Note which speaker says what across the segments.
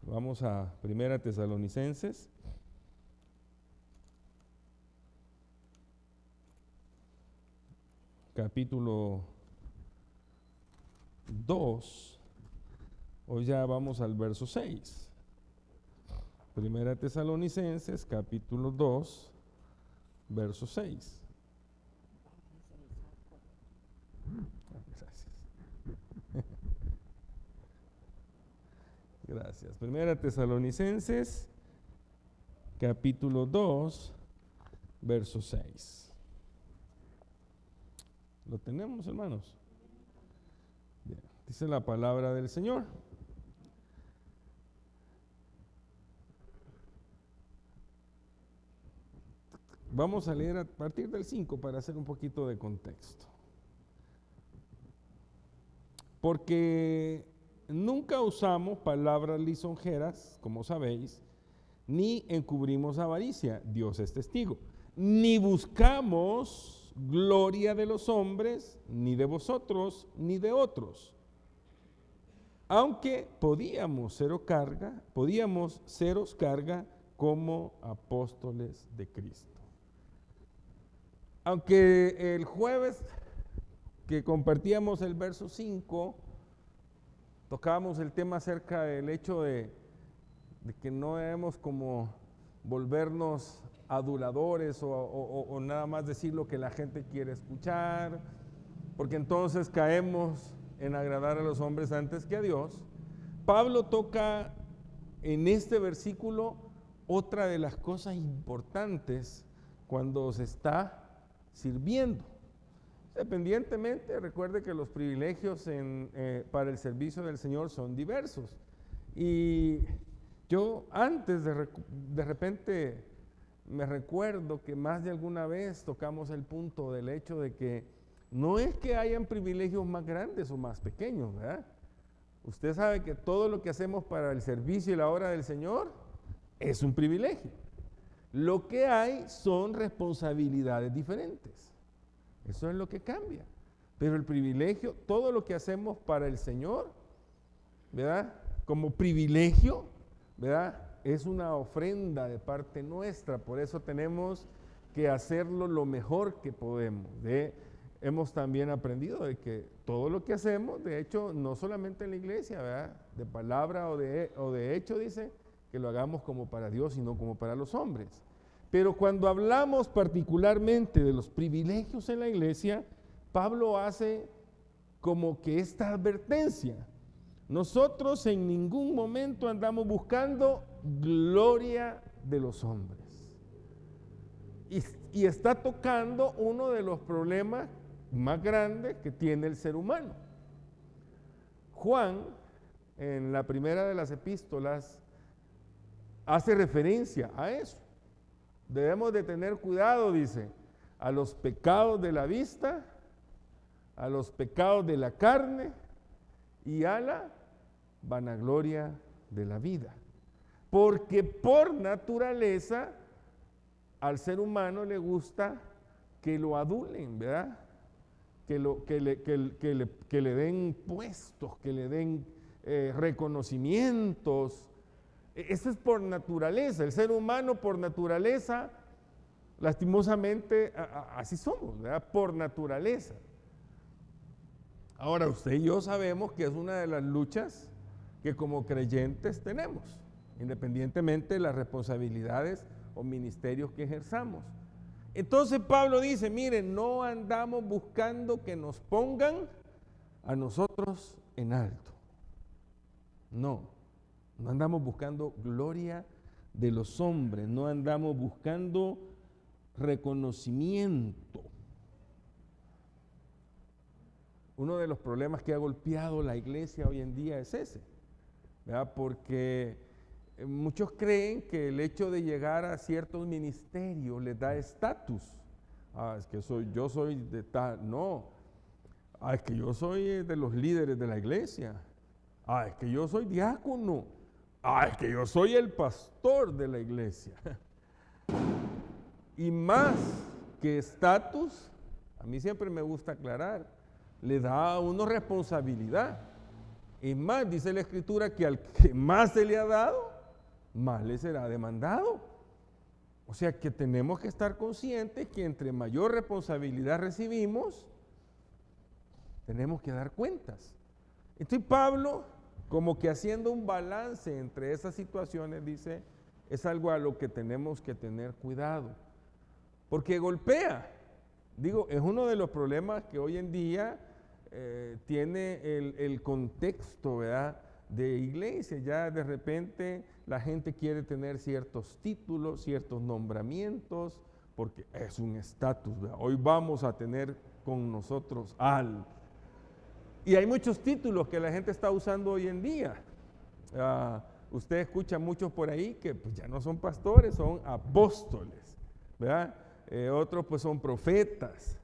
Speaker 1: Vamos a 1 Tesalonicenses. Capítulo 2. Hoy ya vamos al verso 6. 1 Tesalonicenses, capítulo 2, verso 6. Gracias. 1 Tesalonicenses, capítulo 2, verso 6. ¿Lo tenemos, hermanos? Bien. Dice la palabra del Señor. Vamos a leer a partir del 5 para hacer un poquito de contexto. Porque nunca usamos palabras lisonjeras, como sabéis, ni encubrimos avaricia, Dios es testigo, ni buscamos gloria de los hombres, ni de vosotros, ni de otros. Aunque podíamos seros carga como apóstoles de Cristo. Aunque el jueves que compartíamos el verso 5, tocábamos el tema acerca del hecho de que no debemos como volvernos aduladores o nada más decir lo que la gente quiere escuchar, porque entonces caemos en agradar a los hombres antes que a Dios. Pablo toca en este versículo otra de las cosas importantes cuando se está sirviendo. Independientemente, recuerde que los privilegios para el servicio del Señor son diversos. Y yo antes de repente me recuerdo que más de alguna vez tocamos el punto del hecho de que no es que hayan privilegios más grandes o más pequeños, ¿verdad? Usted sabe que todo lo que hacemos para el servicio y la obra del Señor es un privilegio. Lo que hay son responsabilidades diferentes. Eso es lo que cambia. Pero el privilegio, todo lo que hacemos para el Señor, ¿verdad? Como privilegio, ¿verdad? Es una ofrenda de parte nuestra. Por eso tenemos que hacerlo lo mejor que podemos. Hemos también aprendido de que todo lo que hacemos, de hecho, no solamente en la iglesia, ¿verdad? De palabra o de hecho, dice, que lo hagamos como para Dios, sino como para los hombres. Pero cuando hablamos particularmente de los privilegios en la iglesia, Pablo hace como que esta advertencia. Nosotros en ningún momento andamos buscando gloria de los hombres. Y está tocando uno de los problemas más grandes que tiene el ser humano. Juan, en la primera de las epístolas, hace referencia a eso. Debemos de tener cuidado, dice, a los pecados de la vista, a los pecados de la carne y a la vanagloria de la vida. Porque por naturaleza al ser humano le gusta que lo adulen, ¿verdad? Que le den puestos, que le den reconocimientos. Eso es por naturaleza. El ser humano por naturaleza, lastimosamente, así somos, ¿verdad? Por naturaleza. Ahora, usted y yo sabemos que es una de las luchas que como creyentes tenemos, independientemente de las responsabilidades o ministerios que ejerzamos. Entonces Pablo dice, miren, no andamos buscando que nos pongan a nosotros en alto. No andamos buscando gloria de los hombres, no andamos buscando reconocimiento. Uno de los problemas que ha golpeado la iglesia hoy en día es ese, ¿verdad? Porque muchos creen que el hecho de llegar a ciertos ministerios les da estatus. Es que yo soy de tal, no. Es que yo soy de los líderes de la iglesia. Es que yo soy diácono. Es que yo soy el pastor de la iglesia. Y más que estatus, a mí siempre me gusta aclarar, le da a uno responsabilidad. Es más, dice la Escritura que al que más se le ha dado, más le será demandado. O sea que tenemos que estar conscientes que entre mayor responsabilidad recibimos, tenemos que dar cuentas. Entonces Pablo, como que haciendo un balance entre esas situaciones, dice, es algo a lo que tenemos que tener cuidado, porque golpea. Digo, es uno de los problemas que hoy en día tiene el contexto, ¿verdad?, de iglesia. Ya de repente la gente quiere tener ciertos títulos, ciertos nombramientos, porque es un estatus, ¿verdad? Hoy vamos a tener con nosotros al... Y hay muchos títulos que la gente está usando hoy en día. Usted escucha muchos por ahí que pues, ya no son pastores, son apóstoles, ¿verdad? Otros pues son profetas.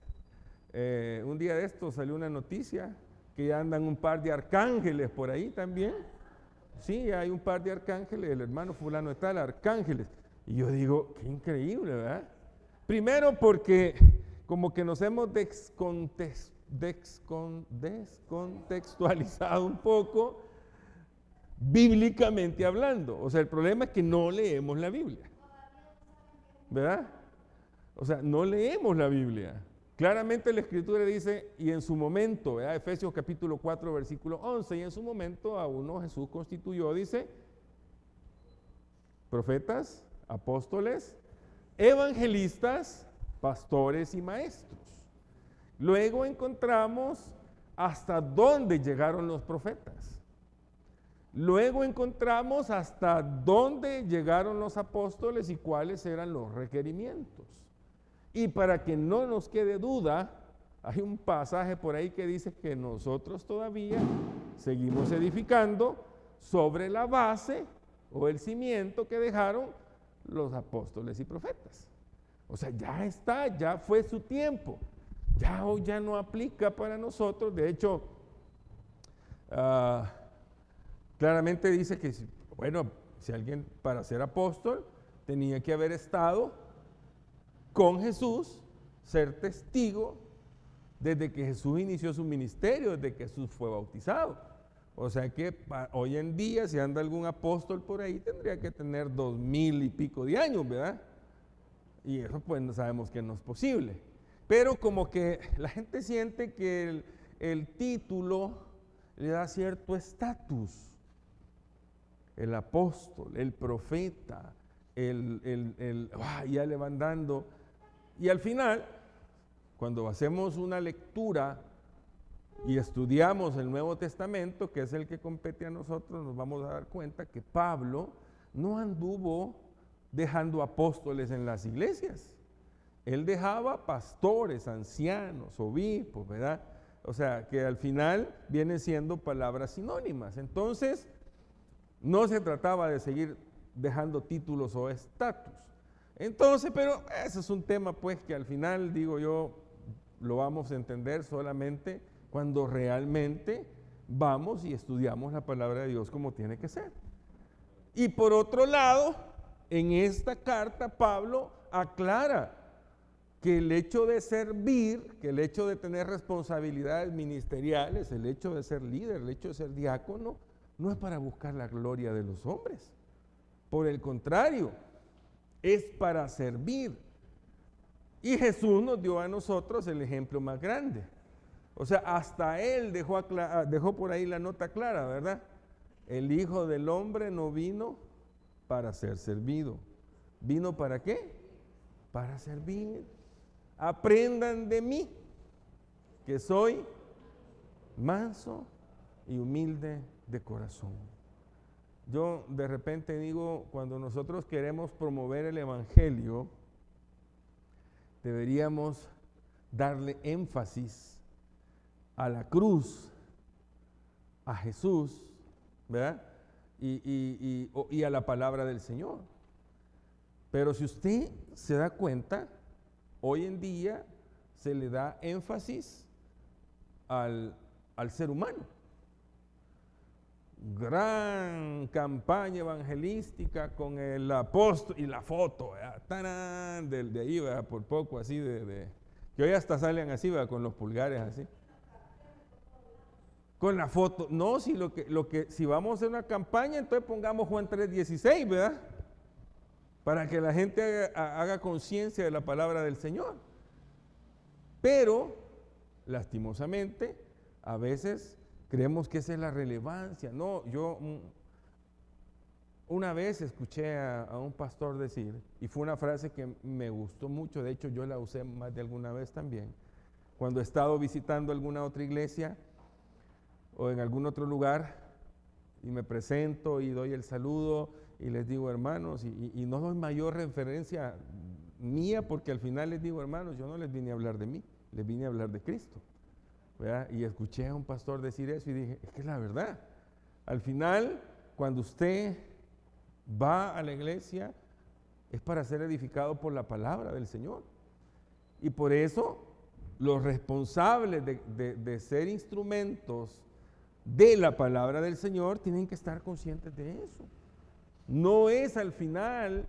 Speaker 1: Un día de estos salió una noticia que ya andan un par de arcángeles por ahí también. Sí, hay un par de arcángeles, el hermano fulano de tal, arcángeles. Y yo digo, qué increíble, ¿verdad? Primero porque como que nos hemos descontextualizado un poco, bíblicamente hablando. O sea, el problema es que no leemos la Biblia, ¿verdad? O sea, no leemos la Biblia. Claramente la Escritura dice, y en su momento, ¿verdad? Efesios capítulo 4, versículo 11, y en su momento a uno Jesús constituyó, dice, profetas, apóstoles, evangelistas, pastores y maestros. Luego encontramos hasta dónde llegaron los profetas. Luego encontramos hasta dónde llegaron los apóstoles y cuáles eran los requerimientos. Y para que no nos quede duda, hay un pasaje por ahí que dice que nosotros todavía seguimos edificando sobre la base o el cimiento que dejaron los apóstoles y profetas. O sea, ya está, ya fue su tiempo. Ya hoy ya no aplica para nosotros. De hecho, claramente dice que, bueno, si alguien para ser apóstol tenía que haber estado con Jesús, ser testigo desde que Jesús inició su ministerio, desde que Jesús fue bautizado. O sea que hoy en día, si anda algún apóstol por ahí, tendría que tener 2000 y pico de años, ¿verdad? Y eso pues no sabemos que no es posible. Pero como que la gente siente que el título le da cierto estatus. El apóstol, el profeta, ya le van dando. Y al final, cuando hacemos una lectura y estudiamos el Nuevo Testamento, que es el que compete a nosotros, nos vamos a dar cuenta que Pablo no anduvo dejando apóstoles en las iglesias. Él dejaba pastores, ancianos, obispos, ¿verdad? O sea, que al final vienen siendo palabras sinónimas. Entonces, no se trataba de seguir dejando títulos o estatus. Entonces, pero ese es un tema pues que al final, digo yo, lo vamos a entender solamente cuando realmente vamos y estudiamos la palabra de Dios como tiene que ser. Y por otro lado, en esta carta Pablo aclara que el hecho de servir, que el hecho de tener responsabilidades ministeriales, el hecho de ser líder, el hecho de ser diácono, no es para buscar la gloria de los hombres. Por el contrario, es para servir. Y Jesús nos dio a nosotros el ejemplo más grande. O sea, hasta Él dejó por ahí la nota clara, ¿verdad? El Hijo del Hombre no vino para ser servido. ¿Vino para qué? Para servir. Aprendan de mí, que soy manso y humilde de corazón. Yo de repente digo, cuando nosotros queremos promover el Evangelio, deberíamos darle énfasis a la cruz, a Jesús, ¿verdad? Y a la palabra del Señor. Pero si usted se da cuenta, hoy en día se le da énfasis al ser humano. Gran campaña evangelística con el apóstol y la foto, ¡tarán! De ahí, ¿verdad? Por poco así, que hoy hasta salen así, ¿verdad? Con los pulgares así. con la foto. No, si si vamos a hacer una campaña, entonces pongamos Juan 3:16, ¿verdad? Para que la gente haga conciencia de la palabra del Señor. Pero, lastimosamente, a veces creemos que esa es la relevancia. No, yo una vez escuché a un pastor decir, y fue una frase que me gustó mucho, de hecho yo la usé más de alguna vez también, cuando he estado visitando alguna otra iglesia o en algún otro lugar y me presento y doy el saludo y les digo hermanos, y no doy mayor referencia mía porque al final les digo hermanos, yo no les vine a hablar de mí, les vine a hablar de Cristo, ¿verdad? Y escuché a un pastor decir eso y dije, es que es la verdad. Al final, cuando usted va a la iglesia, es para ser edificado por la palabra del Señor. Y por eso, los responsables de ser instrumentos de la palabra del Señor tienen que estar conscientes de eso. No es al final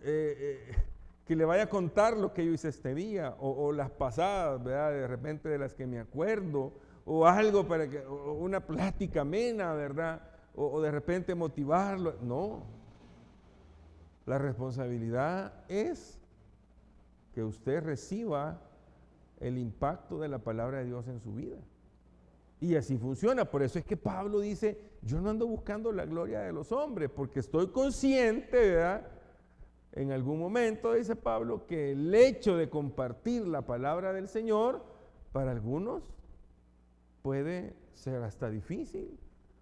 Speaker 1: que le vaya a contar lo que yo hice este día o las pasadas, ¿verdad? De repente de las que me acuerdo o algo o una plática amena, ¿verdad? O de repente motivarlo. No. La responsabilidad es que usted reciba el impacto de la palabra de Dios en su vida. Y así funciona. Por eso es que Pablo dice, yo no ando buscando la gloria de los hombres, porque estoy consciente, ¿verdad? En algún momento, dice Pablo, que el hecho de compartir la palabra del Señor, para algunos puede ser hasta difícil.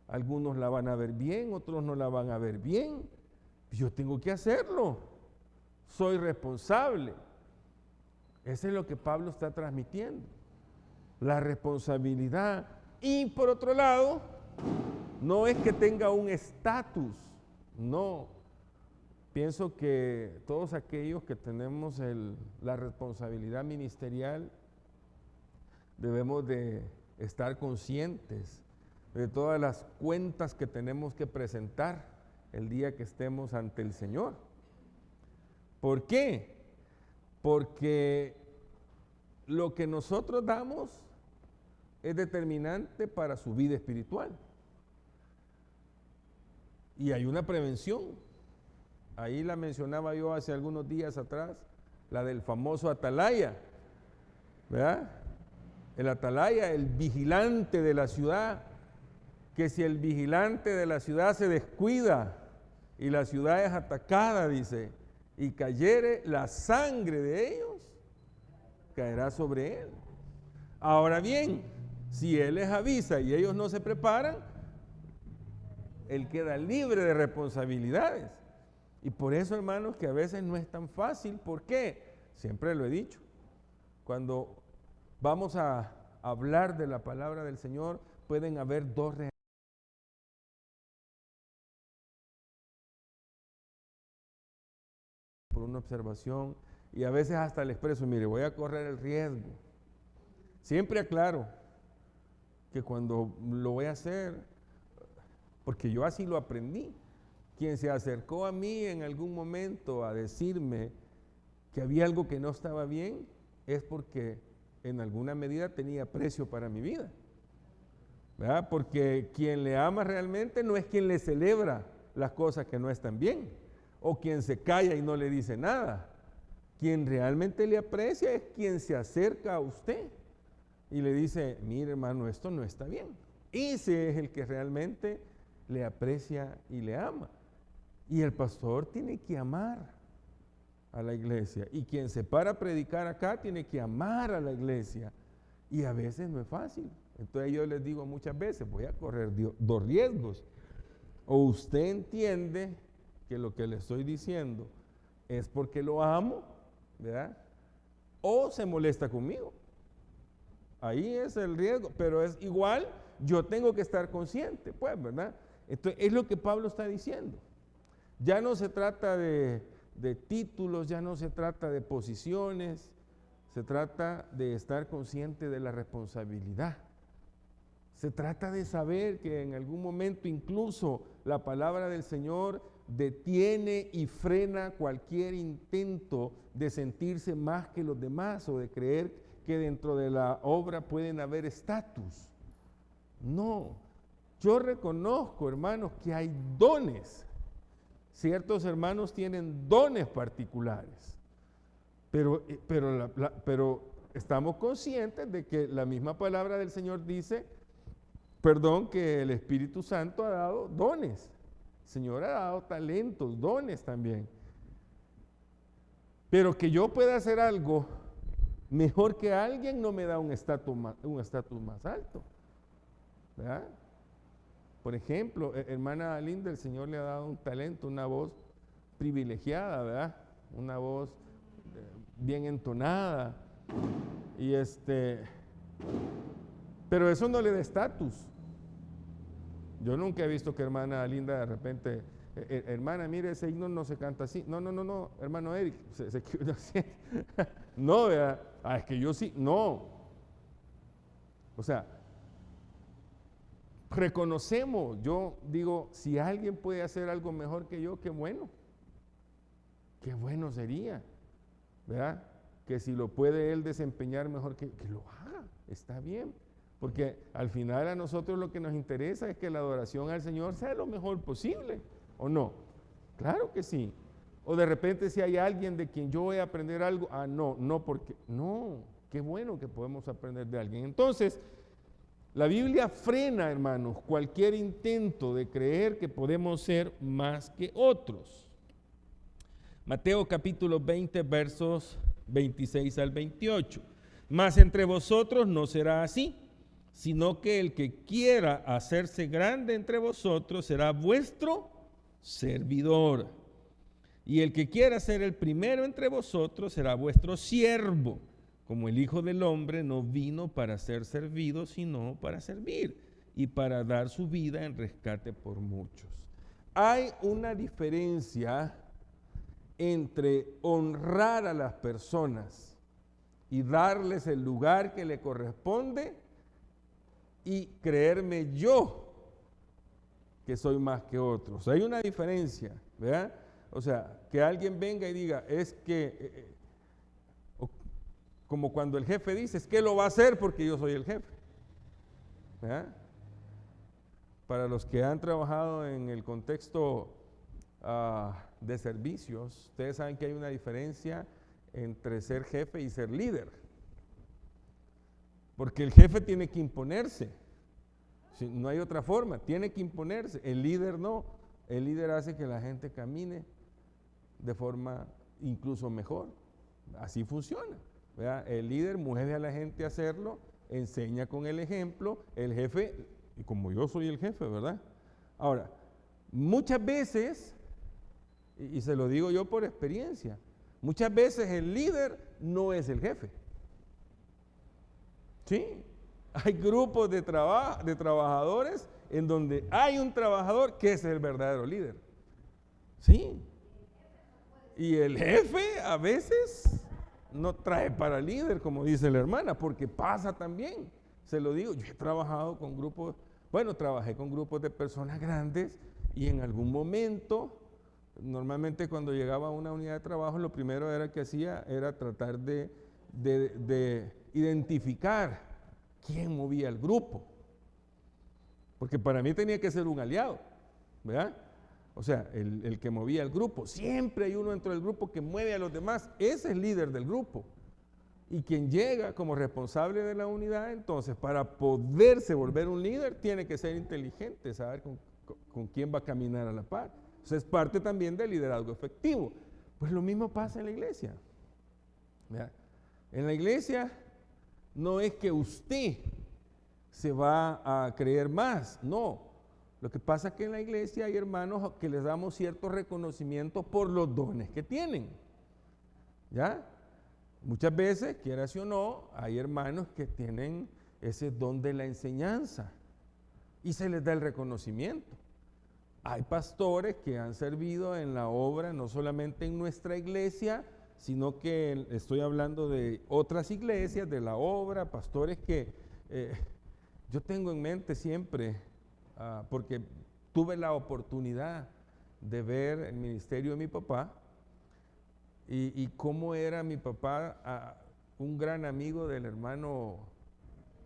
Speaker 1: Algunos la van a ver bien, otros no la van a ver bien. Yo tengo que hacerlo. Soy responsable. Eso es lo que Pablo está transmitiendo. La responsabilidad. Y por otro lado, no es que tenga un estatus, no. Pienso que todos aquellos que tenemos la responsabilidad ministerial debemos de estar conscientes de todas las cuentas que tenemos que presentar el día que estemos ante el Señor. ¿Por qué? Porque lo que nosotros damos es determinante para su vida espiritual. Y hay una prevención. Ahí la mencionaba yo hace algunos días atrás, la del famoso atalaya, ¿verdad? El atalaya, el vigilante de la ciudad, que si el vigilante de la ciudad se descuida y la ciudad es atacada, dice, y cayere la sangre de ellos, caerá sobre él. Ahora bien, si él les avisa y ellos no se preparan, él queda libre de responsabilidades. Y por eso, hermanos, que a veces no es tan fácil. ¿Por qué? Siempre lo he dicho. Cuando vamos a hablar de la palabra del Señor, pueden haber dos realidades. Por una observación, y a veces hasta le expreso, mire, voy a correr el riesgo. Siempre aclaro que cuando lo voy a hacer, porque yo así lo aprendí, quien se acercó a mí en algún momento a decirme que había algo que no estaba bien, es porque en alguna medida tenía precio para mi vida, ¿verdad? Porque quien le ama realmente no es quien le celebra las cosas que no están bien, o quien se calla y no le dice nada. Quien realmente le aprecia es quien se acerca a usted y le dice, mire hermano, esto no está bien. Ese es el que realmente le aprecia y le ama. Y el pastor tiene que amar a la iglesia. Y quien se para a predicar acá tiene que amar a la iglesia. Y a veces no es fácil. Entonces yo les digo muchas veces, voy a correr dos riesgos. O usted entiende que lo que le estoy diciendo es porque lo amo, ¿verdad? O se molesta conmigo. Ahí es el riesgo, pero es igual, yo tengo que estar consciente, pues, ¿verdad? Entonces, es lo que Pablo está diciendo. Ya no se trata de títulos, ya no se trata de posiciones, se trata de estar consciente de la responsabilidad. Se trata de saber que en algún momento incluso la palabra del Señor detiene y frena cualquier intento de sentirse más que los demás o de creer que dentro de la obra pueden haber estatus. No, yo reconozco, hermanos, que hay dones. Ciertos hermanos tienen dones particulares, pero estamos conscientes de que la misma palabra del Señor dice, que el Espíritu Santo ha dado dones. El Señor ha dado talentos, dones también. Pero que yo pueda hacer algo mejor que alguien no me da un estatus más alto, ¿verdad? Por ejemplo, hermana Linda, el Señor le ha dado un talento, una voz privilegiada, ¿verdad? Una voz bien entonada. Y pero eso no le da estatus. Yo nunca he visto que hermana Linda de repente, hermana, mire, ese himno no se canta así. No, hermano Eric, no, ¿verdad? Es que yo sí, no. O sea, reconocemos, yo digo, si alguien puede hacer algo mejor que yo, qué bueno sería, ¿verdad? Que si lo puede él desempeñar mejor, que lo haga, está bien, porque al final a nosotros lo que nos interesa es que la adoración al Señor sea lo mejor posible, ¿o no? Claro que sí. O de repente si hay alguien de quien yo voy a aprender algo, no, qué bueno que podemos aprender de alguien. Entonces, la Biblia frena, hermanos, cualquier intento de creer que podemos ser más que otros. Mateo capítulo 20, versos 26 al 28. Mas entre vosotros no será así, sino que el que quiera hacerse grande entre vosotros será vuestro servidor. Y el que quiera ser el primero entre vosotros será vuestro siervo, como el Hijo del Hombre no vino para ser servido, sino para servir y para dar su vida en rescate por muchos. Hay una diferencia entre honrar a las personas y darles el lugar que le corresponde y creerme yo que soy más que otros. Hay una diferencia, ¿verdad? O sea, que alguien venga y diga, es que, como cuando el jefe dice, es que lo va a hacer porque yo soy el jefe, ¿verdad? Para los que han trabajado en el contexto de servicios, ustedes saben que hay una diferencia entre ser jefe y ser líder, porque el jefe tiene que imponerse, no hay otra forma, tiene que imponerse, el líder no, el líder hace que la gente camine de forma incluso mejor, así funciona, ¿verdad? El líder mueve a la gente a hacerlo, enseña con el ejemplo, el jefe, y como yo soy el jefe, ¿verdad? Ahora, muchas veces, y se lo digo yo por experiencia, muchas veces el líder no es el jefe. ¿Sí? Hay grupos de trabajadores en donde hay un trabajador que es el verdadero líder. ¿Sí? Y el jefe a veces no trae para líder, como dice la hermana, porque pasa también. Se lo digo, yo he trabajado con grupos, trabajé con grupos de personas grandes y en algún momento, normalmente cuando llegaba a una unidad de trabajo, lo primero que hacía era tratar de identificar quién movía el grupo. Porque para mí tenía que ser un aliado, ¿verdad? O sea, el que movía el grupo. Siempre hay uno dentro del grupo que mueve a los demás. Ese es el líder del grupo. Y quien llega como responsable de la unidad, entonces, para poderse volver un líder, tiene que ser inteligente, saber con quién va a caminar a la par. Eso es parte también del liderazgo efectivo. Pues lo mismo pasa en la iglesia. ¿Verdad? En la iglesia no es que usted se va a creer más, no. Lo que pasa es que en la iglesia hay hermanos que les damos cierto reconocimiento por los dones que tienen. ¿Ya? Muchas veces, quieras o no, hay hermanos que tienen ese don de la enseñanza y se les da el reconocimiento. Hay pastores que han servido en la obra, no solamente en nuestra iglesia, sino que estoy hablando de otras iglesias, de la obra, pastores que yo tengo en mente siempre, porque tuve la oportunidad de ver el ministerio de mi papá y cómo era mi papá un gran amigo del hermano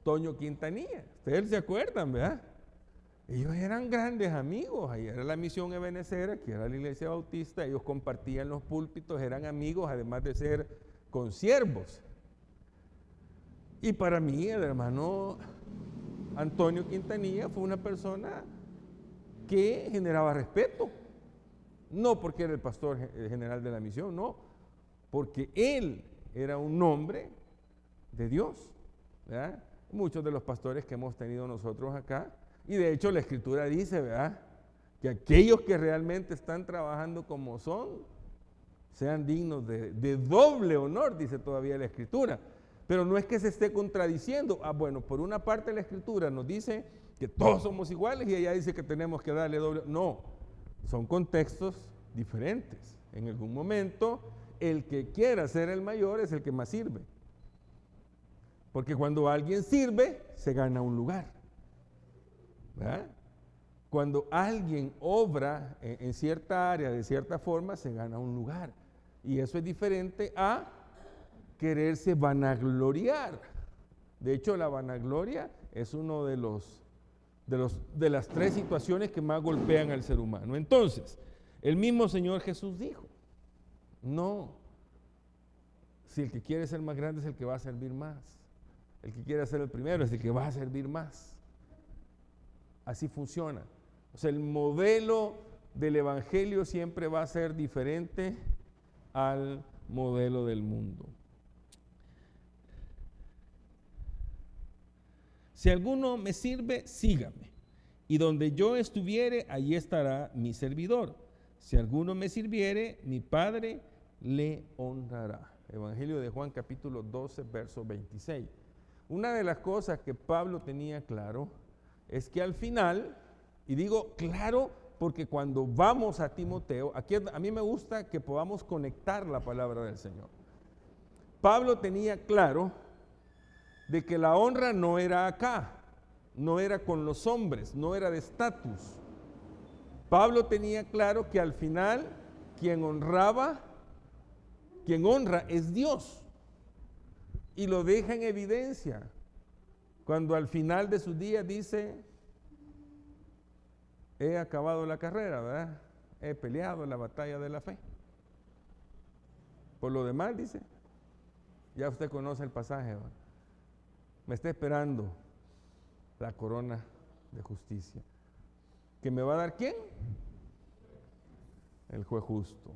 Speaker 1: Toño Quintanilla. Ustedes se acuerdan, ¿verdad? Ellos eran grandes amigos. Ahí era la Misión Ebenecer, aquí era la Iglesia Bautista. Ellos compartían los púlpitos, eran amigos, además de ser consiervos. Y para mí, el hermano Antonio Quintanilla fue una persona que generaba respeto. No porque era el pastor general de la misión, no, porque él era un hombre de Dios, ¿verdad? Muchos de los pastores que hemos tenido nosotros acá, y de hecho la Escritura dice, ¿verdad?, que aquellos que realmente están trabajando como son, sean dignos de doble honor, dice todavía la Escritura. Pero no es que se esté contradiciendo. Bueno, por una parte la Escritura nos dice que todos somos iguales y ella dice que tenemos que darle doble. No, son contextos diferentes. En algún momento, el que quiera ser el mayor es el que más sirve. Porque cuando alguien sirve, se gana un lugar, ¿verdad? Cuando alguien obra en cierta área, de cierta forma, se gana un lugar. Y eso es diferente a quererse vanagloriar. De hecho, la vanagloria es uno de las tres situaciones que más golpean al ser humano. Entonces, el mismo Señor Jesús dijo, no, si el que quiere ser más grande es el que va a servir más. El que quiere ser el primero es el que va a servir más. Así funciona. O sea, el modelo del Evangelio siempre va a ser diferente al modelo del mundo. Si alguno me sirve, sígame. Y donde yo estuviere, allí estará mi servidor. Si alguno me sirviere, mi Padre le honrará. Evangelio de Juan, capítulo 12, verso 26. Una de las cosas que Pablo tenía claro es que al final, y digo claro porque cuando vamos a Timoteo, aquí a mí me gusta que podamos conectar la palabra del Señor. Pablo tenía claro de que la honra no era acá, no era con los hombres, no era de estatus. Pablo tenía claro que al final quien honra es Dios. Y lo deja en evidencia cuando al final de sus días dice, he acabado la carrera, ¿verdad? He peleado la batalla de la fe. Por lo demás, dice, ya usted conoce el pasaje, ¿verdad? Me está esperando la corona de justicia. ¿Que me va a dar quién? El juez justo,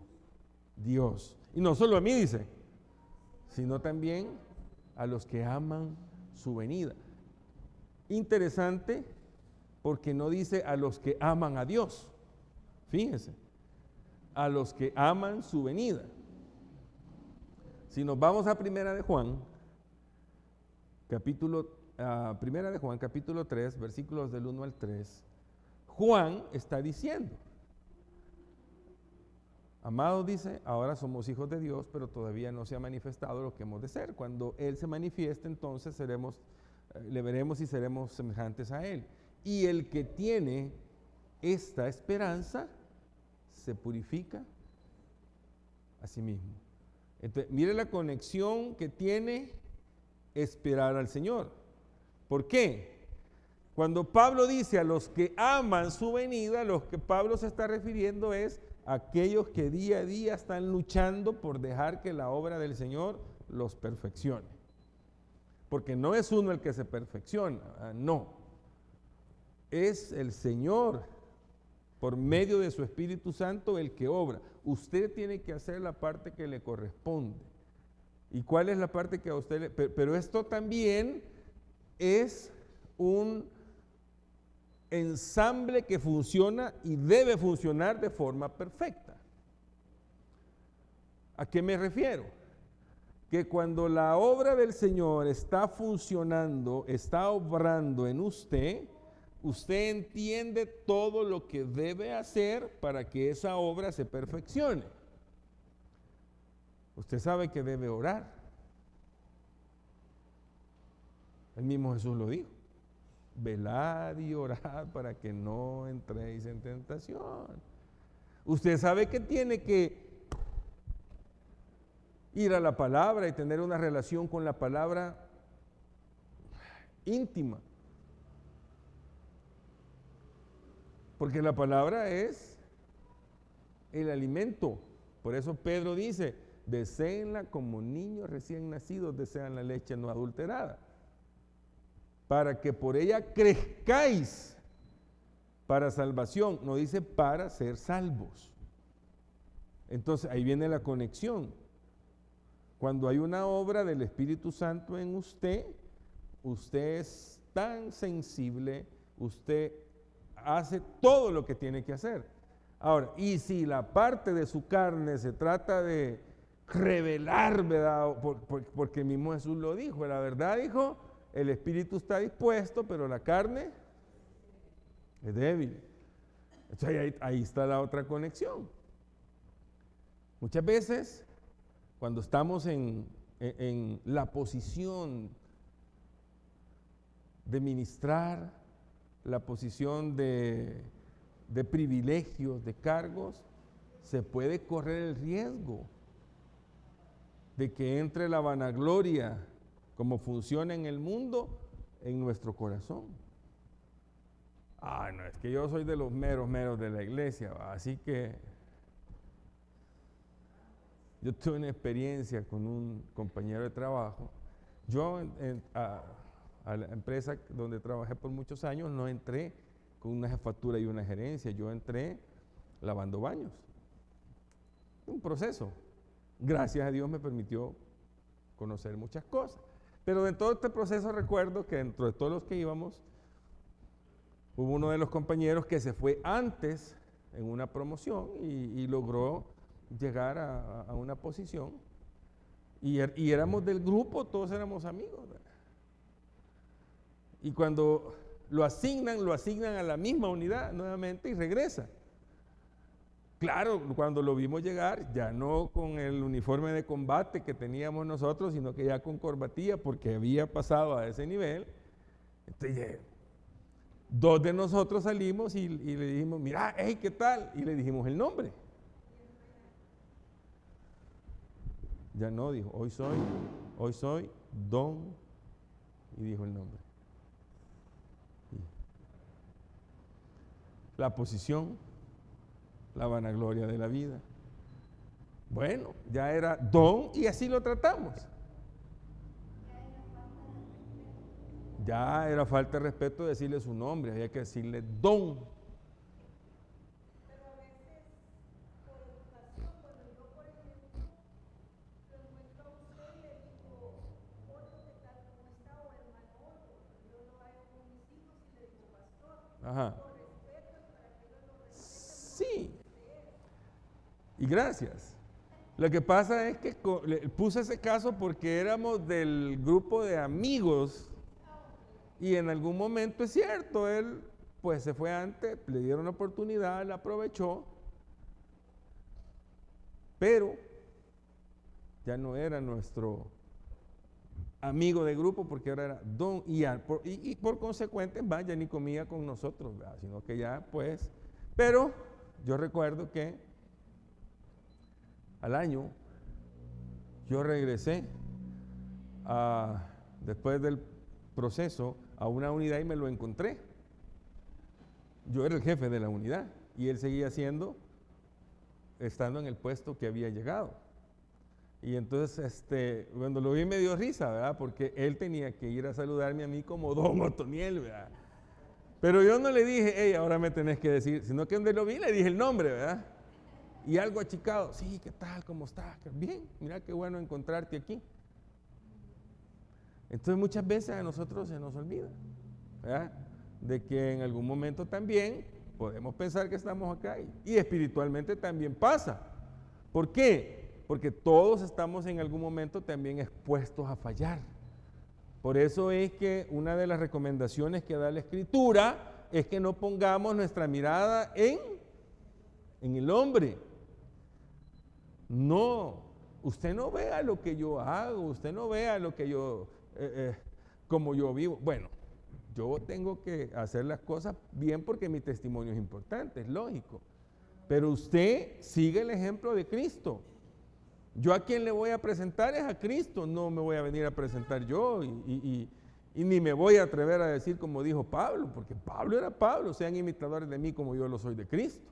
Speaker 1: Dios. Y no solo a mí, dice, sino también a los que aman su venida. Interesante, porque no dice a los que aman a Dios. Fíjense, a los que aman su venida. Si nos vamos a Primera de Juan, capítulo 3, versículos del 1 al 3, Juan está diciendo, amados, dice, ahora somos hijos de Dios, pero todavía no se ha manifestado lo que hemos de ser. Cuando Él se manifieste, entonces le veremos y seremos semejantes a Él. Y el que tiene esta esperanza se purifica a sí mismo. Entonces, mire la conexión que tiene esperar al Señor. ¿Por qué? Cuando Pablo dice a los que aman su venida, los que Pablo se está refiriendo es aquellos que día a día están luchando por dejar que la obra del Señor los perfeccione. Porque no es uno el que se perfecciona, no. Es el Señor, por medio de su Espíritu Santo, el que obra. Usted tiene que hacer la parte que le corresponde. ¿Y cuál es la parte que a usted le... Pero esto también es un ensamble que funciona y debe funcionar de forma perfecta. ¿A qué me refiero? Que cuando la obra del Señor está funcionando, está obrando en usted, usted entiende todo lo que debe hacer para que esa obra se perfeccione. Usted sabe que debe orar. El mismo Jesús lo dijo. Velad y orad para que no entréis en tentación. Usted sabe que tiene que ir a la palabra y tener una relación con la palabra íntima. Porque la palabra es el alimento. Por eso Pedro dice, deséenla como niños recién nacidos desean la leche no adulterada, para que por ella crezcáis para salvación. No dice para ser salvos. Entonces ahí viene la conexión. Cuando hay una obra del Espíritu Santo en usted, usted es tan sensible, usted hace todo lo que tiene que hacer. Ahora, y si la parte de su carne se trata de revelar, ¿verdad? Porque mismo Jesús lo dijo, la verdad dijo, el espíritu está dispuesto, pero la carne es débil. Entonces ahí está la otra conexión. Muchas veces, cuando estamos en la posición de ministrar, la posición de privilegios, de cargos, se puede correr el riesgo de que entre la vanagloria como funciona en el mundo en nuestro corazón. No, es que yo soy de los meros de la iglesia, así que yo tuve una experiencia con un compañero de trabajo. Yo a la empresa donde trabajé por muchos años no entré con una jefatura y una gerencia, yo entré lavando baños. Un proceso. Gracias a Dios me permitió conocer muchas cosas. Pero en todo este proceso recuerdo que dentro de todos los que íbamos, hubo uno de los compañeros que se fue antes en una promoción y logró llegar a una posición. Y éramos del grupo, todos éramos amigos, ¿verdad? Y cuando lo asignan a la misma unidad nuevamente y regresa. Claro, cuando lo vimos llegar, ya no con el uniforme de combate que teníamos nosotros, sino que ya con corbatilla, porque había pasado a ese nivel. Entonces, dos de nosotros salimos y le dijimos, mira, hey, ¿qué tal? Y le dijimos el nombre. Ya no, dijo, hoy soy Don, y dijo el nombre. La posición, la vanagloria de la vida. Bueno, ya era Don y así lo tratamos. Ya era falta de respeto decirle su nombre, había que decirle Don.
Speaker 2: Pero a veces, por educación, cuando yo, por ejemplo, lo encuentro a usted y le digo, Otto, ¿qué tal? ¿Cómo está? O hermano Otto. Yo lo hago con mis hijos y le digo pastor.
Speaker 1: Ajá.
Speaker 2: Por respeto, para que ellos lo respeten.
Speaker 1: Sí. Y gracias. Lo que pasa es que puse ese caso porque éramos del grupo de amigos y en algún momento es cierto, él pues se fue antes, le dieron la oportunidad, la aprovechó, pero ya no era nuestro amigo de grupo porque ahora era Don y por consecuente ya ni comía con nosotros, ¿verdad? Sino que ya pues, pero yo recuerdo que al año yo regresé después del proceso a una unidad y me lo encontré. Yo era el jefe de la unidad y él seguía estando en el puesto que había llegado. Y entonces cuando lo vi me dio risa, ¿verdad? Porque él tenía que ir a saludarme a mí como Don Otoniel, ¿verdad? Pero yo no le dije, hey, ahora me tenés que decir, sino que donde lo vi le dije el nombre, ¿verdad? Y algo achicado, sí, ¿qué tal? ¿Cómo estás? Bien, mira qué bueno encontrarte aquí. Entonces muchas veces a nosotros se nos olvida, ¿verdad? De que en algún momento también podemos pensar que estamos acá y espiritualmente también pasa. ¿Por qué? Porque todos estamos en algún momento también expuestos a fallar. Por eso es que una de las recomendaciones que da la Escritura es que no pongamos nuestra mirada en el hombre. No, usted no vea lo que yo hago, usted no vea lo que yo, como yo vivo. Bueno, yo tengo que hacer las cosas bien porque mi testimonio es importante, es lógico. Pero usted sigue el ejemplo de Cristo. Yo a quien le voy a presentar es a Cristo, no me voy a venir a presentar yo. Y Y ni me voy a atrever a decir como dijo Pablo, porque Pablo era Pablo, sean imitadores de mí como yo lo soy de Cristo.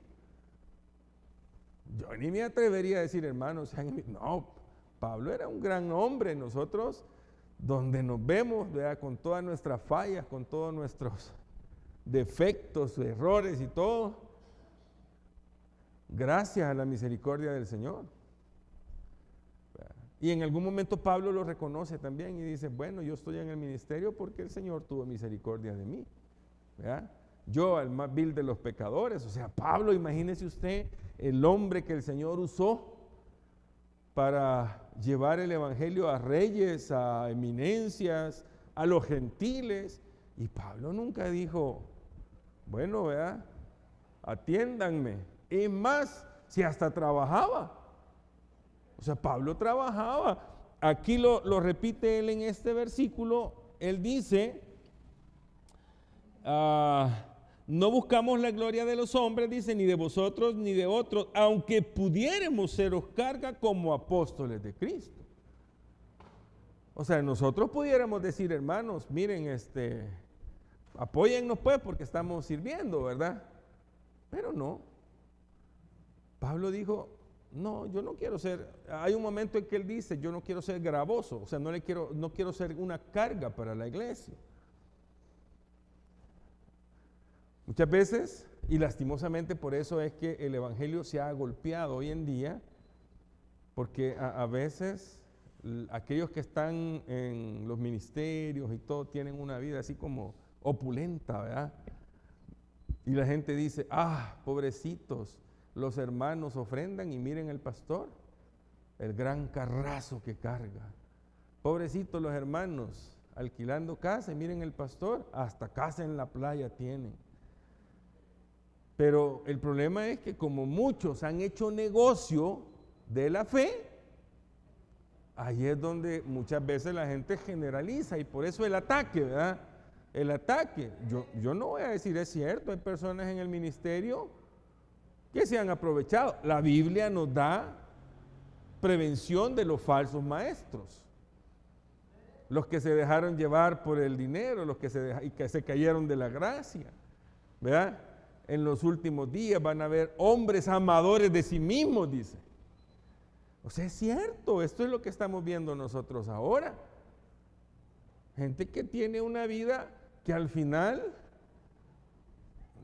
Speaker 1: Yo ni me atrevería a decir, hermanos, no, Pablo era un gran hombre. Nosotros, donde nos vemos, ¿verdad?, con todas nuestras fallas, con todos nuestros defectos, errores y todo, gracias a la misericordia del Señor. Y en algún momento Pablo lo reconoce también y dice, bueno, yo estoy en el ministerio porque el Señor tuvo misericordia de mí, ¿verdad? Yo, al más vil de los pecadores. O sea, Pablo, imagínese usted, el hombre que el Señor usó para llevar el evangelio a reyes, a eminencias, a los gentiles. Y Pablo nunca dijo, bueno, ¿verdad?, atiéndanme. Es más, si hasta trabajaba. O sea, Pablo trabajaba. Aquí lo repite él en este versículo. Él dice, no buscamos la gloria de los hombres, dice, ni de vosotros ni de otros, aunque pudiéramos seros carga como apóstoles de Cristo. O sea, nosotros pudiéramos decir, hermanos, miren, apóyennos pues porque estamos sirviendo, ¿verdad? Pero no. Pablo dijo, no, yo no quiero ser, hay un momento en que él dice, yo no quiero ser gravoso, o sea, no quiero ser una carga para la iglesia. Muchas veces, y lastimosamente por eso es que el evangelio se ha golpeado hoy en día, porque a veces aquellos que están en los ministerios y todo tienen una vida así como opulenta, ¿verdad? Y la gente dice, pobrecitos, los hermanos ofrendan y miren el pastor, el gran carrazo que carga. Pobrecitos los hermanos alquilando casa y miren el pastor, hasta casa en la playa tienen. Pero el problema es que como muchos han hecho negocio de la fe, ahí es donde muchas veces la gente generaliza y por eso el ataque, ¿verdad? El ataque. Yo no voy a decir, es cierto, hay personas en el ministerio que se han aprovechado. La Biblia nos da prevención de los falsos maestros. Los que se dejaron llevar por el dinero, los que se cayeron de la gracia, ¿verdad? En los últimos días van a haber hombres amadores de sí mismos, dice. O sea, es cierto, esto es lo que estamos viendo nosotros ahora. Gente que tiene una vida que al final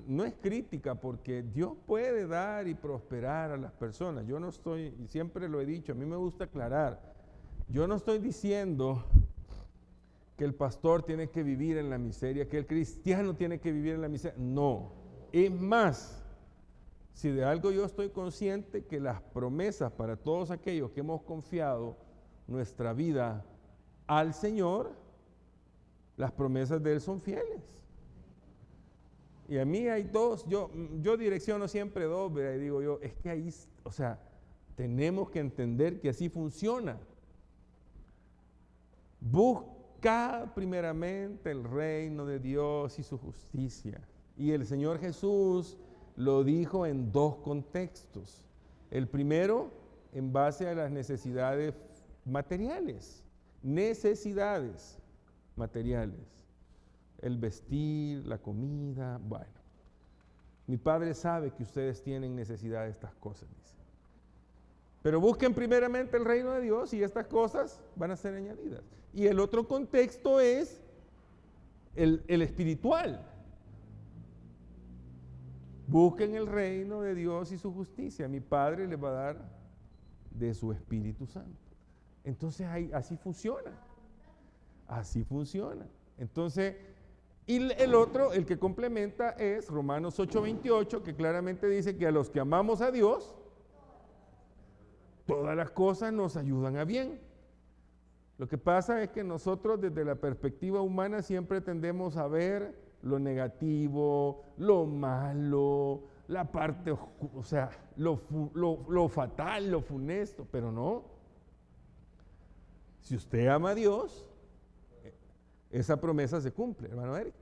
Speaker 1: no es crítica, porque Dios puede dar y prosperar a las personas. Yo no estoy, y siempre lo he dicho, a mí me gusta aclarar, yo no estoy diciendo que el pastor tiene que vivir en la miseria, que el cristiano tiene que vivir en la miseria. No, es más, si de algo yo estoy consciente, que las promesas para todos aquellos que hemos confiado nuestra vida al Señor, las promesas de Él son fieles. Y a mí hay dos, yo direcciono siempre dos, ¿verdad? Y digo yo, es que ahí, o sea, tenemos que entender que así funciona. Busca primeramente el reino de Dios y su justicia. Y el Señor Jesús lo dijo en dos contextos. El primero, en base a las necesidades materiales. Necesidades materiales. El vestir, la comida, bueno. Mi Padre sabe que ustedes tienen necesidad de estas cosas, dice. Pero busquen primeramente el reino de Dios y estas cosas van a ser añadidas. Y el otro contexto es el espiritual. Busquen el reino de Dios y su justicia. Mi Padre les va a dar de su Espíritu Santo. Entonces así funciona. Así funciona. Entonces, y el otro, el que complementa, es Romanos 8:28, que claramente dice que a los que amamos a Dios, todas las cosas nos ayudan a bien. Lo que pasa es que nosotros desde la perspectiva humana siempre tendemos a ver lo negativo, lo malo, la parte oscura, o sea, lo fatal, lo funesto, pero no. Si usted ama a Dios, esa promesa se cumple, hermano Eric.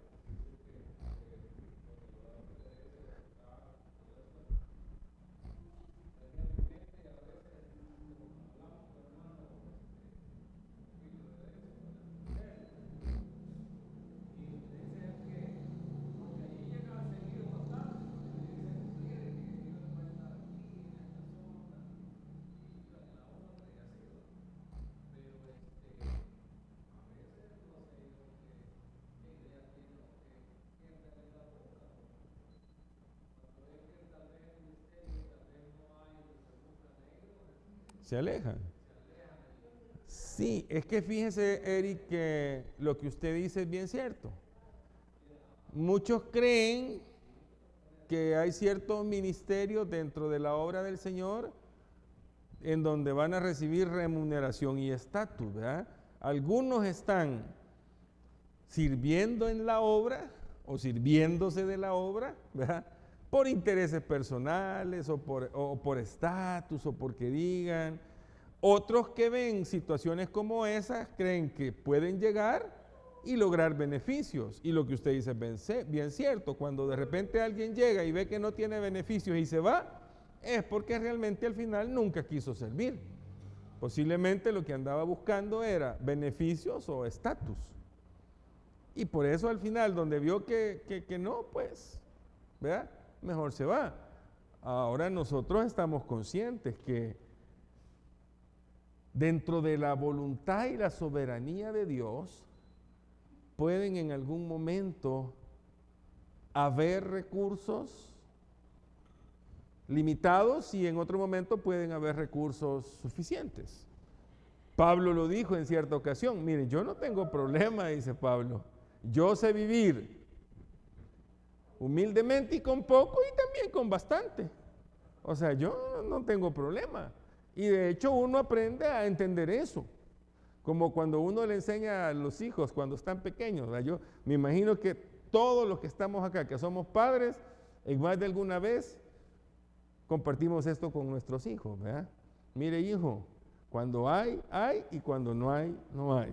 Speaker 1: Se alejan. Sí, es que fíjese, Eric, que lo que usted dice es bien cierto. Muchos creen que hay ciertos ministerios dentro de la obra del Señor en donde van a recibir remuneración y estatus, ¿verdad? Algunos están sirviendo en la obra o sirviéndose de la obra, ¿verdad? Por intereses personales o por estatus o porque digan. Otros que ven situaciones como esas creen que pueden llegar y lograr beneficios. Y lo que usted dice es bien cierto. Cuando de repente alguien llega y ve que no tiene beneficios y se va, es porque realmente al final nunca quiso servir. Posiblemente lo que andaba buscando era beneficios o estatus. Y por eso al final, donde vio que no, pues, ¿verdad? Mejor se va. Ahora nosotros estamos conscientes que dentro de la voluntad y la soberanía de Dios, pueden en algún momento haber recursos limitados y en otro momento pueden haber recursos suficientes. Pablo lo dijo en cierta ocasión, miren, yo no tengo problema, dice Pablo, yo sé vivir humildemente y con poco y también con bastante. O sea, yo no tengo problema. Y de hecho uno aprende a entender eso, como cuando uno le enseña a los hijos cuando están pequeños, ¿verdad? Yo me imagino que todos los que estamos acá, que somos padres, en más de alguna vez compartimos esto con nuestros hijos, ¿verdad? Mire, hijo, cuando hay, y cuando no hay, no hay.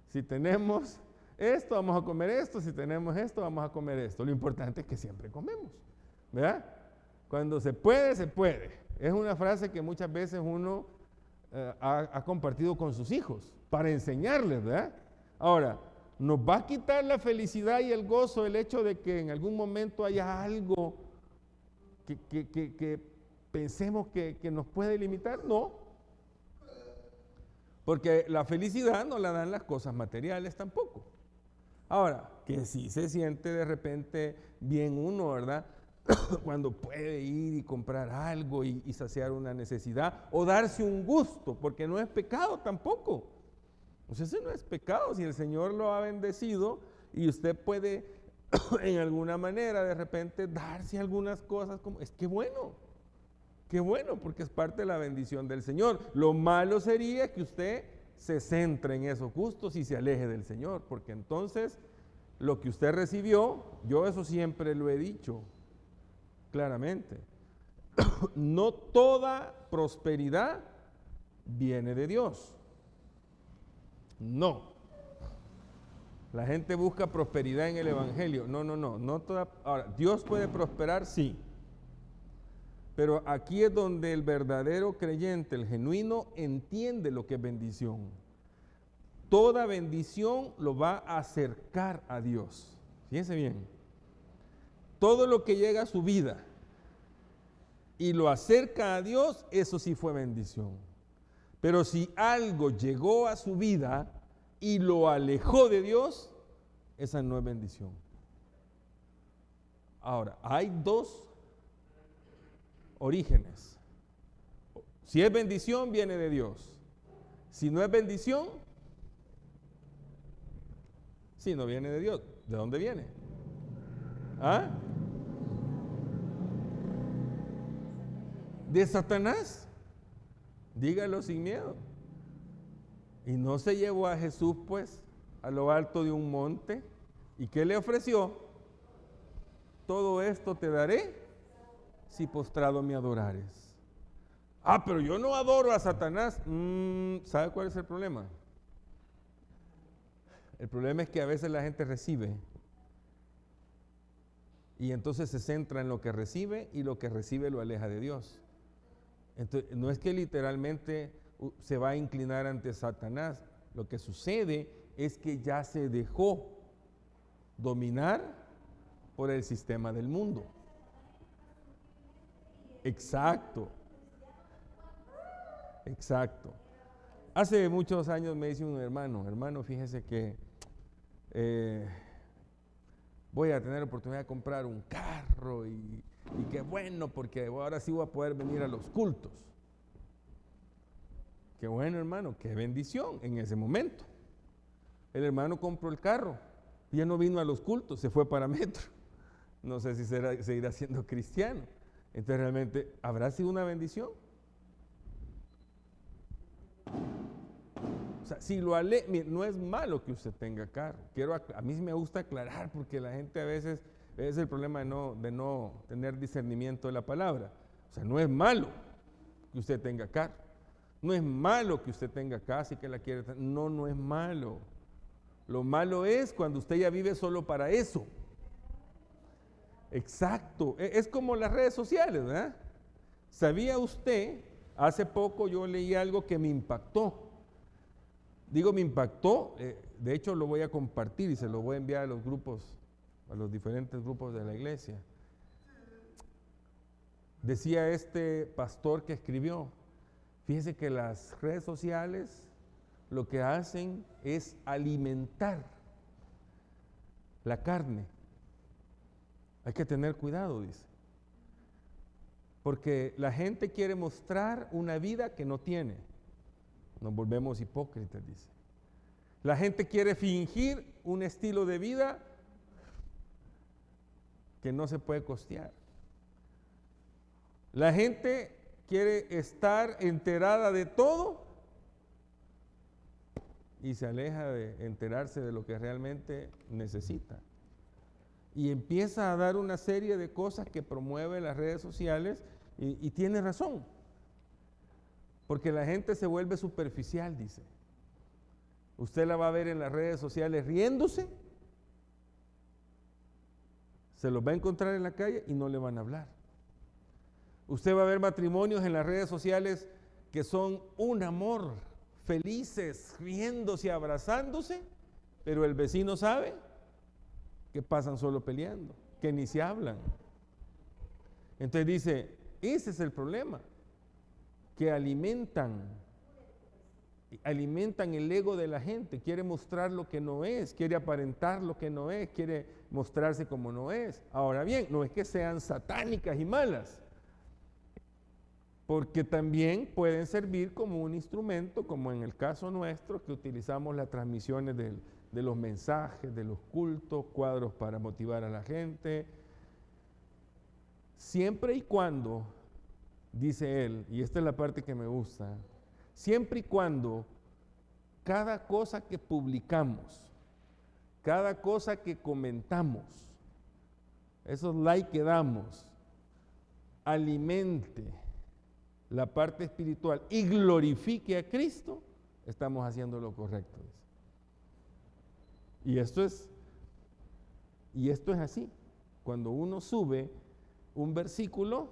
Speaker 1: Si tenemos esto, vamos a comer esto, si tenemos esto, vamos a comer esto. Lo importante es que siempre comemos, ¿verdad? Cuando se puede, se puede. Es una frase que muchas veces uno ha compartido con sus hijos para enseñarles, ¿verdad? Ahora, ¿nos va a quitar la felicidad y el gozo el hecho de que en algún momento haya algo que pensemos que nos puede limitar? No. Porque la felicidad no la dan las cosas materiales tampoco. Ahora, que sí se siente de repente bien uno, ¿verdad? Cuando puede ir y comprar algo y saciar una necesidad o darse un gusto, porque no es pecado tampoco. O sea, ese no es pecado si el Señor lo ha bendecido y usted puede en alguna manera de repente darse algunas cosas como, es que bueno, qué bueno, porque es parte de la bendición del Señor. Lo malo sería que usted se centre en esos gustos y se aleje del Señor, porque entonces lo que usted recibió, yo eso siempre lo he dicho claramente, no toda prosperidad viene de Dios. No. La gente busca prosperidad en el Evangelio. No toda. Ahora, Dios puede prosperar, sí. Pero aquí es donde el verdadero creyente, el genuino, entiende lo que es bendición. Toda bendición lo va a acercar a Dios. Fíjense bien. Todo lo que llega a su vida y lo acerca a Dios, eso sí fue bendición. Pero si algo llegó a su vida y lo alejó de Dios, esa no es bendición. Ahora, hay dos orígenes. Si es bendición, viene de Dios. Si no es bendición, si no viene de Dios, ¿de dónde viene? ¿Ah? De Satanás. Dígalo sin miedo. Y no se llevó a Jesús, pues, a lo alto de un monte. ¿Y qué le ofreció? Todo esto te daré si postrado me adorares. Ah, pero yo no adoro a Satanás. ¿Sabe cuál es el problema? El problema es que a veces la gente recibe y entonces se centra en lo que recibe y lo que recibe lo aleja de Dios. Entonces, no es que literalmente se va a inclinar ante Satanás. Lo que sucede es que ya se dejó dominar por el sistema del mundo. Exacto. Exacto. Hace muchos años me dice un hermano, fíjese que voy a tener oportunidad de comprar un carro y qué bueno, porque ahora sí voy a poder venir a los cultos. qué bueno, hermano, qué bendición en ese momento. El hermano compró el carro, ya no vino a los cultos, se fue para Metro. No sé si seguirá siendo cristiano. Entonces realmente, ¿habrá sido una bendición? O sea, si lo mire, no es malo que usted tenga carro. A mí sí me gusta aclarar porque la gente a veces, es el problema de no tener discernimiento de la palabra. O sea, no es malo que usted tenga carro. No es malo que usted tenga casa y que la quiera tener. No, no es malo. Lo malo es cuando usted ya vive solo para eso. Exacto. Es como las redes sociales, ¿verdad? ¿Sabía usted? Hace poco yo leí algo que me impactó. Digo, me impactó. De hecho, lo voy a compartir y se lo voy a enviar a los grupos, a los diferentes grupos de la iglesia. Decía este pastor que escribió, fíjese que las redes sociales lo que hacen es alimentar la carne. Hay que tener cuidado, dice. Porque la gente quiere mostrar una vida que no tiene. Nos volvemos hipócritas, dice. La gente quiere fingir un estilo de vida que no se puede costear. La gente quiere estar enterada de todo y se aleja de enterarse de lo que realmente necesita. Y empieza a dar una serie de cosas que promueve las redes sociales y tiene razón. Porque la gente se vuelve superficial, dice. Usted la va a ver en las redes sociales riéndose, se los va a encontrar en la calle y no le van a hablar. Usted va a ver matrimonios en las redes sociales que son un amor, felices, riéndose, abrazándose, pero el vecino sabe que pasan solo peleando, que ni se hablan. Entonces dice, ese es el problema, que alimentan el ego de la gente, quiere mostrar lo que no es, quiere aparentar lo que no es, quiere mostrarse como no es. Ahora bien, no es que sean satánicas y malas, porque también pueden servir como un instrumento, como en el caso nuestro, que utilizamos las transmisiones de los mensajes, de los cultos, cuadros para motivar a la gente, siempre y cuando, dice él, y esta es la parte que me gusta, siempre y cuando cada cosa que publicamos, cada cosa que comentamos, esos likes que damos, alimente la parte espiritual y glorifique a Cristo, estamos haciendo lo correcto. Y esto es así. Cuando uno sube un versículo,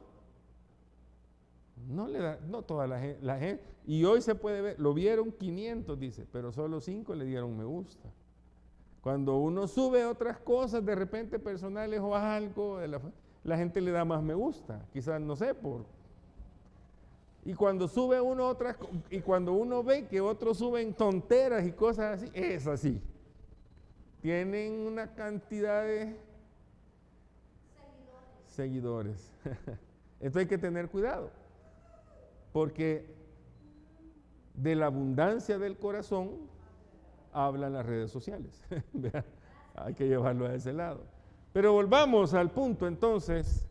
Speaker 1: no toda la gente, y hoy se puede ver, lo vieron 500, dice, pero solo 5 le dieron me gusta. Cuando uno sube otras cosas de repente personales o algo, la gente le da más me gusta, quizás no sé y cuando sube uno otras, y cuando uno ve que otros suben tonteras y cosas así, es así. Tienen una cantidad de seguidores. Entonces hay que tener cuidado, porque de la abundancia del corazón hablan las redes sociales. Hay que llevarlo a ese lado. Pero volvamos al punto entonces,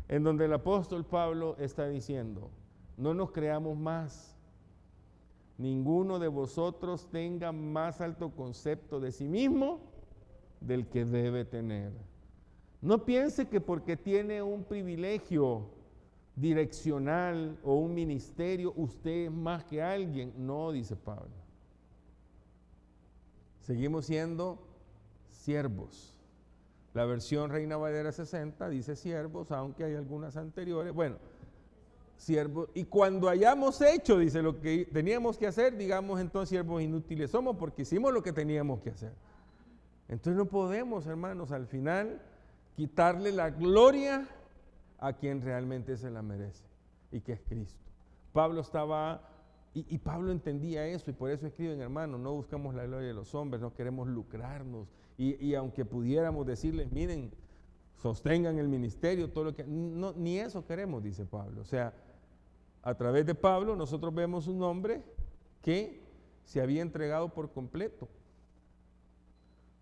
Speaker 1: en donde el apóstol Pablo está diciendo, no nos creamos más. Ninguno de vosotros tenga más alto concepto de sí mismo del que debe tener. No piense que porque tiene un privilegio direccional o un ministerio, usted es más que alguien. No, dice Pablo. Seguimos siendo siervos. La versión Reina Valera 60 dice siervos, aunque hay algunas anteriores. Bueno, siervos. Y cuando hayamos hecho, dice, lo que teníamos que hacer, digamos entonces siervos inútiles somos porque hicimos lo que teníamos que hacer. Entonces no podemos, hermanos, al final quitarle la gloria a quien realmente se la merece y que es Cristo. Pablo estaba, y Pablo entendía eso y por eso escriben, hermanos, no buscamos la gloria de los hombres, no queremos lucrarnos y aunque pudiéramos decirles, miren, sostengan el ministerio, todo lo que, no, ni eso queremos, dice Pablo. O sea, a través de Pablo nosotros vemos un hombre que se había entregado por completo.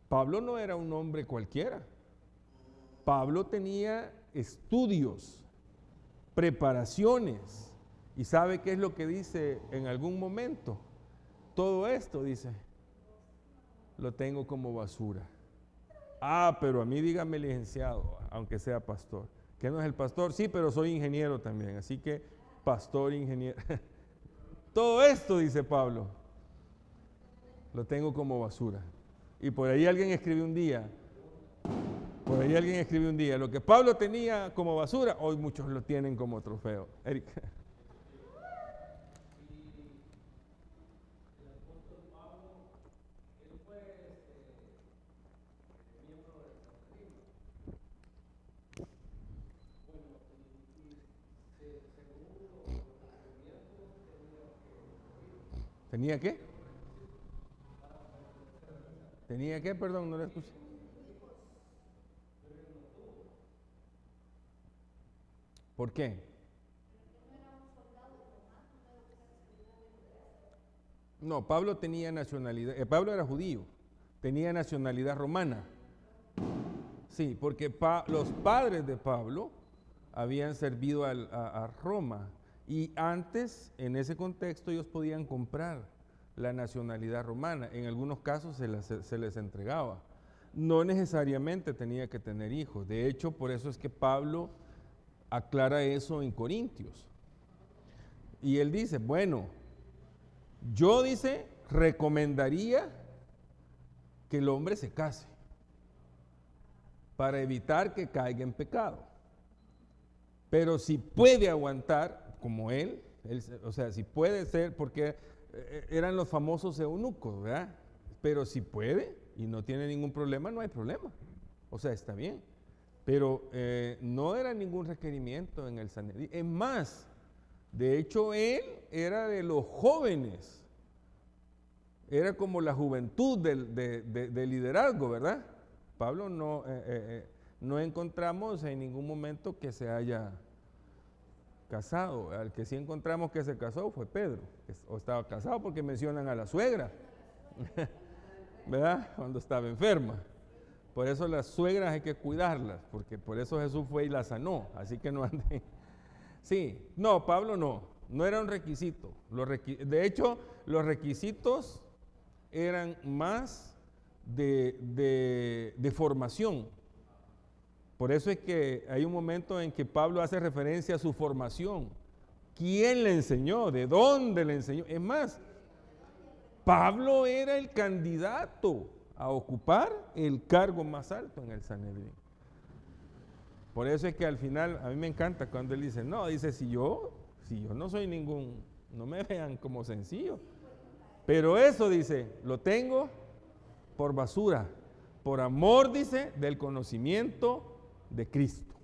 Speaker 1: Pablo no era un hombre cualquiera. Pablo tenía estudios, preparaciones, y ¿sabe qué es lo que dice en algún momento? Todo esto, dice, lo tengo como basura. Ah, pero a mí dígame licenciado, aunque sea pastor. ¿Qué no es el pastor? Sí, pero soy ingeniero también, así que pastor, ingeniero. Todo esto, dice Pablo, lo tengo como basura. Y por ahí alguien escribió un día, lo que Pablo tenía como basura, hoy muchos lo tienen como trofeo. Eric. ¿Tenía qué? ¿Tenía qué? Perdón, no lo escuché. ¿Por qué? No, Pablo tenía nacionalidad, Pablo era judío, tenía nacionalidad romana. Sí, porque los padres de Pablo habían servido a Roma y antes, en ese contexto, ellos podían comprar la nacionalidad romana. En algunos casos se les entregaba. No necesariamente tenía que tener hijos. De hecho, por eso es que Pablo aclara eso en Corintios. Y él dice, bueno, yo, dice, recomendaría que el hombre se case para evitar que caiga en pecado. Pero si puede aguantar, como él, o sea, si puede ser, porque eran los famosos eunucos, ¿verdad? Pero si puede y no tiene ningún problema, no hay problema. O sea, está bien. Pero no era ningún requerimiento en el Sanedrín. Es más, de hecho, él era de los jóvenes. Era como la juventud del liderazgo, ¿verdad? Pablo no encontramos en ningún momento que se haya casado. Al que sí encontramos que se casó fue Pedro, o estaba casado porque mencionan a la suegra, ¿verdad? Cuando estaba enferma. Por eso las suegras hay que cuidarlas, porque por eso Jesús fue y la sanó, así que no anden. Sí, no, Pablo no era un requisito. De hecho, los requisitos eran más de formación. Por eso es que hay un momento en que Pablo hace referencia a su formación. ¿Quién le enseñó? ¿De dónde le enseñó? Es más, Pablo era el candidato a ocupar el cargo más alto en el Sanedrín. Por eso es que al final, a mí me encanta cuando él dice, no, dice, si yo no soy no me vean como sencillo. Pero eso, dice, lo tengo por basura, por amor, dice, del conocimiento de Cristo.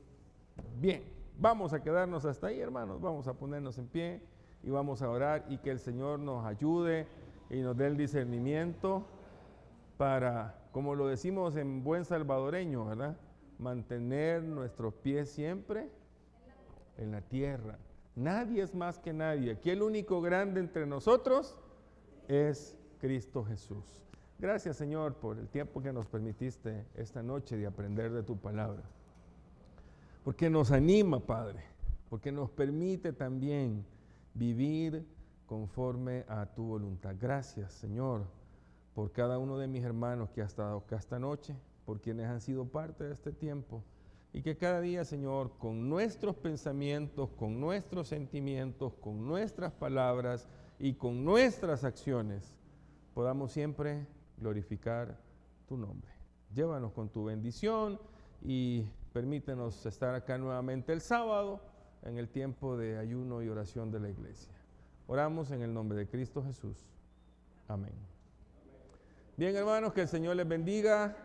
Speaker 1: Bien, vamos a quedarnos hasta ahí, hermanos, vamos a ponernos en pie y vamos a orar y que el Señor nos ayude y nos dé el discernimiento para, como lo decimos en buen salvadoreño, ¿verdad? Mantener nuestros pies siempre en la tierra. Nadie es más que nadie. Aquí el único grande entre nosotros es Cristo Jesús. Gracias, Señor, por el tiempo que nos permitiste esta noche de aprender de tu palabra. Porque nos anima, Padre, porque nos permite también vivir conforme a tu voluntad. Gracias, Señor, por cada uno de mis hermanos que ha estado acá esta noche, por quienes han sido parte de este tiempo, y que cada día, Señor, con nuestros pensamientos, con nuestros sentimientos, con nuestras palabras y con nuestras acciones, podamos siempre glorificar tu nombre. Llévanos con tu bendición y permítenos estar acá nuevamente el sábado en el tiempo de ayuno y oración de la iglesia. Oramos en el nombre de Cristo Jesús. Amén. Bien, hermanos, que el Señor les bendiga.